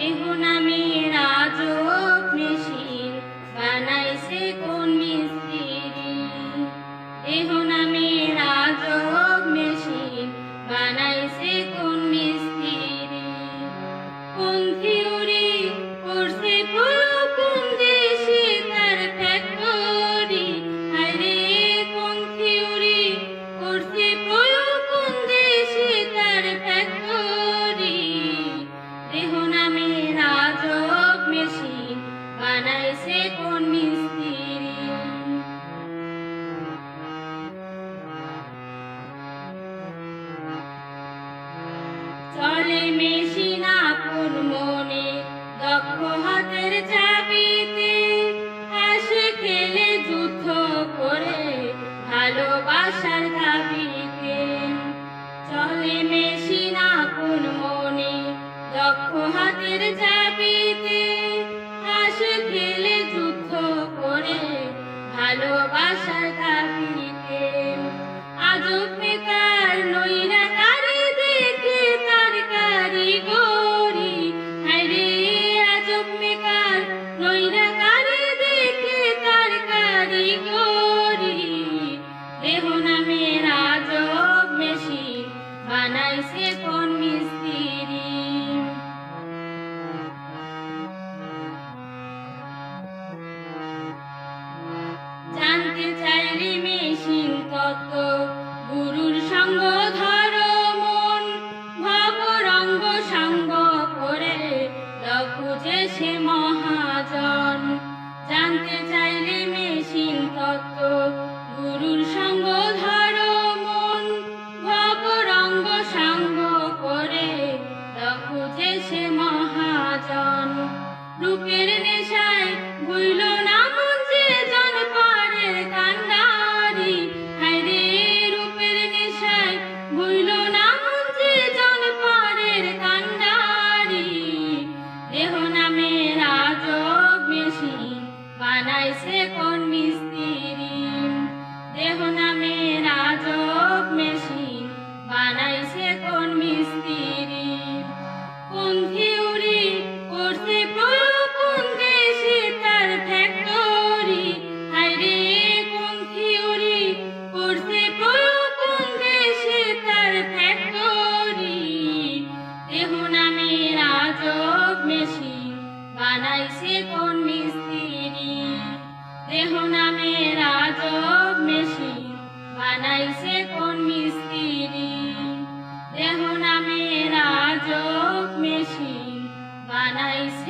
দেহ নামের আজব মেশিন বানাইছে কোন মিস্ত্রি। দেহ নামের আজব মেশিন বানাইছে কোন মিস্ত্রি। কোন থিওরি করছে প্রয়োগ কোন দেশে তার ফ্যাক্টরি। আরে কোন থিওরি করছে প্রয়োগ কোন দেশে তার ফ্যাক্টরি। দেহ নামের আজব মেশিন বানাইছে কোন মিস্ত্রি। চলে মেশিন আপন মনে দক্ষ হাতের চাবিতে। আসে খেলে যুদ্ধ করে ভালোবাসার দাবিতে। চলে মেশিন আপন মনে দক্ষ হাতের চাবিতে। আসে খেলে যুদ্ধ করে ভালোবাসার দাবিতে। আজব বেকার নইরা তারে দেখে তার কারিগরি। আরে আজব বেকার নইরা তারে দেখে তার কারিগরি। দেহ নামের আজব মেশিন বানাইছে কোন মিস্ত্রি। জানতে চাইলে মেশিন তত্ত্ব গুরুর সঙ্গ ধরো মন। ভবরঙ্গ সঙ্গ করে লঘুজে সে মহাজন। জানতে চাইলে মেশিন তত্ত্ব গুরুর সঙ্গ ধরো মন। ভবরঙ্গ সঙ্গ করে লঘুজে সে মহাজন। রূপের নেশায় ভুইল না মন যে জন পারের কান্ডারি। হায়রে রূপের নেশায় ভুইল না মন যে জন পারের কান্ডারি। দেহ নামের আজব মেশিন বানাইছে কোন মিস্ত্রি। দেহ নামের আজব মেশিন বানাইছে কোন মিস্ত্রি। কোন থিওরি করছে প্রয়োগ কোন দেশে তার ফ্যাক্টরি। হায়রে কোন থিওরি করছে প্রয়োগ কোন দেশে তার ফ্যাক্টরি। দেহ নামের আজব মেশিন বানাইছে কোন মিস্ত্রি। দেহ নামের আজব মেশিন বানাইছে কোন মিস্ত্রি। দেহ নামের আজব মেশিন বানাইছে